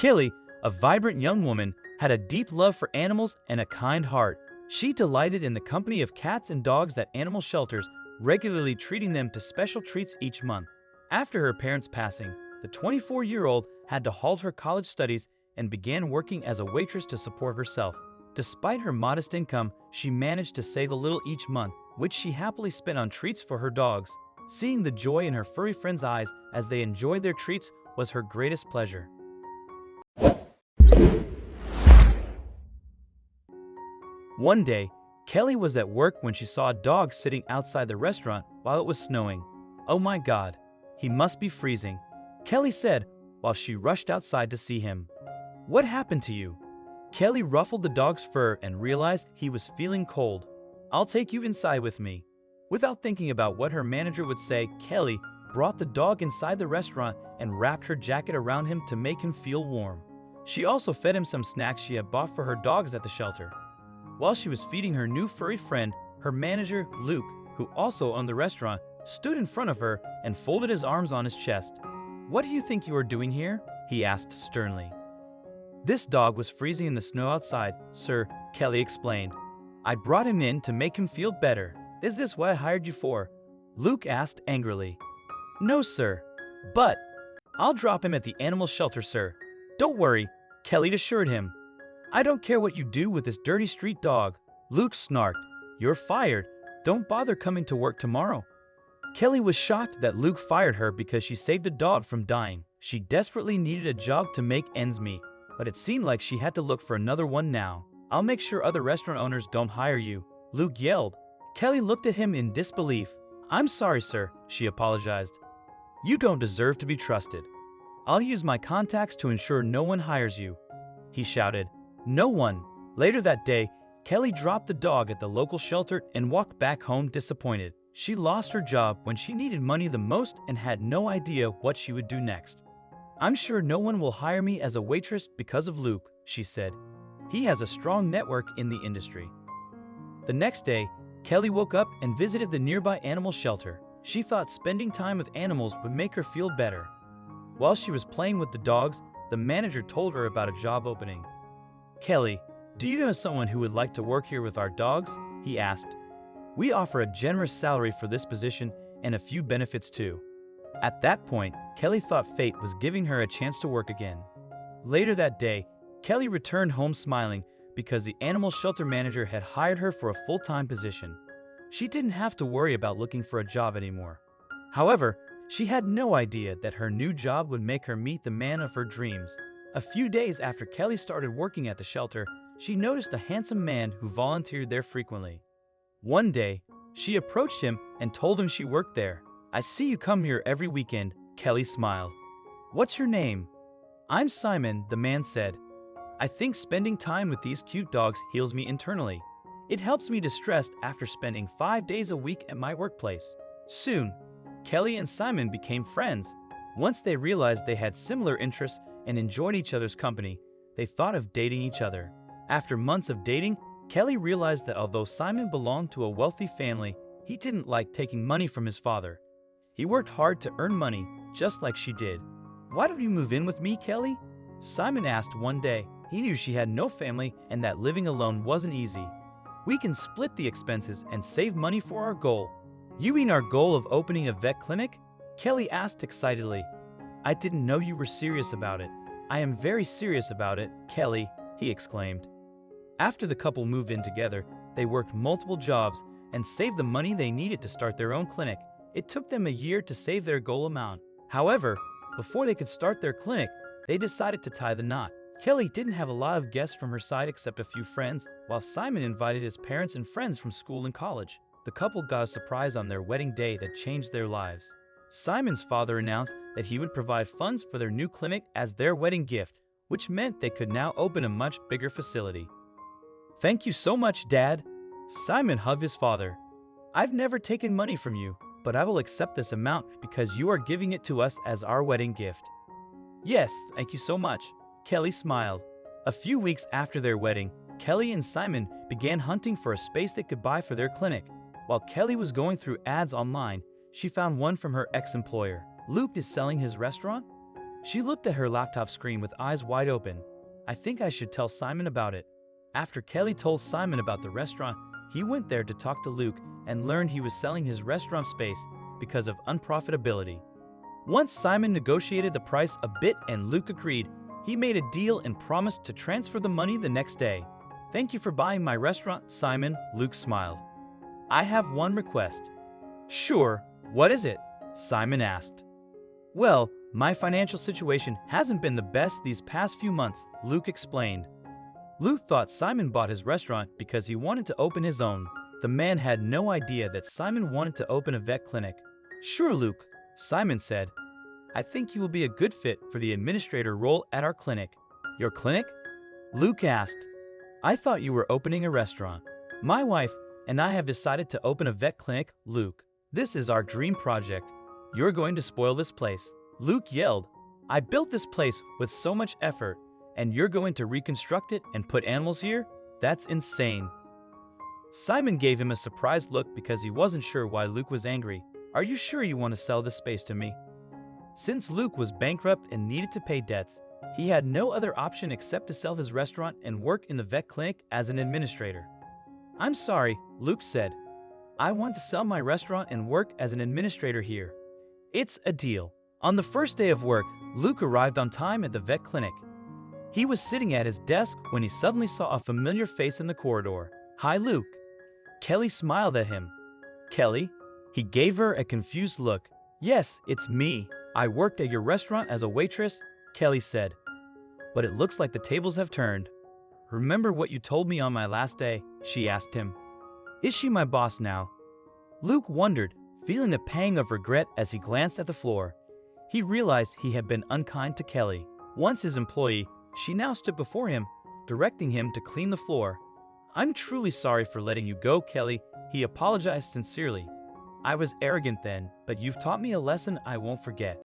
Kelly, a vibrant young woman, had a deep love for animals and a kind heart. She delighted in the company of cats and dogs at animal shelters, regularly treating them to special treats each month. After her parents' passing, the 24-year-old had to halt her college studies and began working as a waitress to support herself. Despite her modest income, she managed to save a little each month, which she happily spent on treats for her dogs. Seeing the joy in her furry friends' eyes as they enjoyed their treats was her greatest pleasure. One day, Kelly was at work when she saw a dog sitting outside the restaurant while it was snowing. "Oh my God, he must be freezing," Kelly said while she rushed outside to see him. "What happened to you?" Kelly ruffled the dog's fur and realized he was feeling cold. "I'll take you inside with me." Without thinking about what her manager would say, Kelly brought the dog inside the restaurant and wrapped her jacket around him to make him feel warm. She also fed him some snacks she had bought for her dogs at the shelter. While she was feeding her new furry friend, her manager, Luke, who also owned the restaurant, stood in front of her and folded his arms on his chest. "What do you think you are doing here?" he asked sternly. "This dog was freezing in the snow outside, sir," Kelly explained. "I brought him in to make him feel better. Is this what I hired you for?" Luke asked angrily. "No, sir. But I'll drop him at the animal shelter, sir. Don't worry," Kelly assured him. "I don't care what you do with this dirty street dog," Luke snarked. "You're fired. Don't bother coming to work tomorrow." Kelly was shocked that Luke fired her because she saved a dog from dying. She desperately needed a job to make ends meet, but it seemed like she had to look for another one now. "I'll make sure other restaurant owners don't hire you," Luke yelled. Kelly looked at him in disbelief. "I'm sorry, sir," she apologized. "You don't deserve to be trusted. I'll use my contacts to ensure no one hires you," he shouted. "No one." Later that day, Kelly dropped the dog at the local shelter and walked back home disappointed. She lost her job when she needed money the most and had no idea what she would do next. "I'm sure no one will hire me as a waitress because of Luke," she said. "He has a strong network in the industry." The next day, Kelly woke up and visited the nearby animal shelter. She thought spending time with animals would make her feel better. While she was playing with the dogs, the manager told her about a job opening. "Kelly, do you know someone who would like to work here with our dogs?" he asked. "We offer a generous salary for this position and a few benefits too." At that point, Kelly thought fate was giving her a chance to work again. Later that day, Kelly returned home smiling because the animal shelter manager had hired her for a full-time position. She didn't have to worry about looking for a job anymore. However, she had no idea that her new job would make her meet the man of her dreams. A few days after Kelly started working at the shelter, she noticed a handsome man who volunteered there frequently. One day, she approached him and told him she worked there. "I see you come here every weekend," Kelly smiled. "What's your name?" "I'm Simon," the man said. "I think spending time with these cute dogs heals me internally. It helps me distress after spending 5 days a week at my workplace." Soon, Kelly and Simon became friends. Once they realized they had similar interests and enjoyed each other's company, they thought of dating each other. After months of dating, Kelly realized that although Simon belonged to a wealthy family, he didn't like taking money from his father. He worked hard to earn money, just like she did. "Why don't you move in with me, Kelly?" Simon asked one day. He knew she had no family and that living alone wasn't easy. "We can split the expenses and save money for our goal." "You mean our goal of opening a vet clinic?" Kelly asked excitedly. "I didn't know you were serious about it." "I am very serious about it, Kelly," he exclaimed. After the couple moved in together, they worked multiple jobs and saved the money they needed to start their own clinic. It took them a year to save their goal amount. However, before they could start their clinic, they decided to tie the knot. Kelly didn't have a lot of guests from her side except a few friends, while Simon invited his parents and friends from school and college. The couple got a surprise on their wedding day that changed their lives. Simon's father announced that he would provide funds for their new clinic as their wedding gift, which meant they could now open a much bigger facility. "Thank you so much, Dad." Simon hugged his father. "I've never taken money from you, but I will accept this amount because you are giving it to us as our wedding gift." "Yes, thank you so much," Kelly smiled. A few weeks after their wedding, Kelly and Simon began hunting for a space they could buy for their clinic. While Kelly was going through ads online, she found one from her ex-employer. "Luke is selling his restaurant?" She looked at her laptop screen with eyes wide open. I think I should tell Simon about it. After Kelly told Simon about the restaurant, he went there to talk to Luke and learned he was selling his restaurant space because of unprofitability. Once Simon negotiated the price a bit and Luke agreed, he made a deal and promised to transfer the money the next day. Thank you for buying my restaurant, Simon, Luke smiled. I have one request. Sure, what is it? Simon asked. Well, my financial situation hasn't been the best these past few months, Luke explained. Luke thought Simon bought his restaurant because he wanted to open his own. The man had no idea that Simon wanted to open a vet clinic. Sure, Luke, Simon said. I think you will be a good fit for the administrator role at our clinic. Your clinic? Luke asked. I thought you were opening a restaurant. My wife and I have decided to open a vet clinic, Luke. This is our dream project. You're going to spoil this place. Luke yelled. I built this place with so much effort, and you're going to reconstruct it and put animals here? That's insane. Simon gave him a surprised look because he wasn't sure why Luke was angry. Are you sure you want to sell this space to me? Since Luke was bankrupt and needed to pay debts, he had no other option except to sell his restaurant and work in the vet clinic as an administrator. I'm sorry, Luke said. I want to sell my restaurant and work as an administrator here. It's a deal. On the first day of work, Luke arrived on time at the vet clinic. He was sitting at his desk when he suddenly saw a familiar face in the corridor. Hi, Luke. Kelly smiled at him. Kelly? He gave her a confused look. Yes, it's me. I worked at your restaurant as a waitress, Kelly said. But it looks like the tables have turned. Remember what you told me on my last day? She asked him. Is she my boss now? Luke wondered, feeling a pang of regret as he glanced at the floor. He realized he had been unkind to Kelly. Once his employee, she now stood before him, directing him to clean the floor. I'm truly sorry for letting you go, Kelly, he apologized sincerely. I was arrogant then, but you've taught me a lesson I won't forget.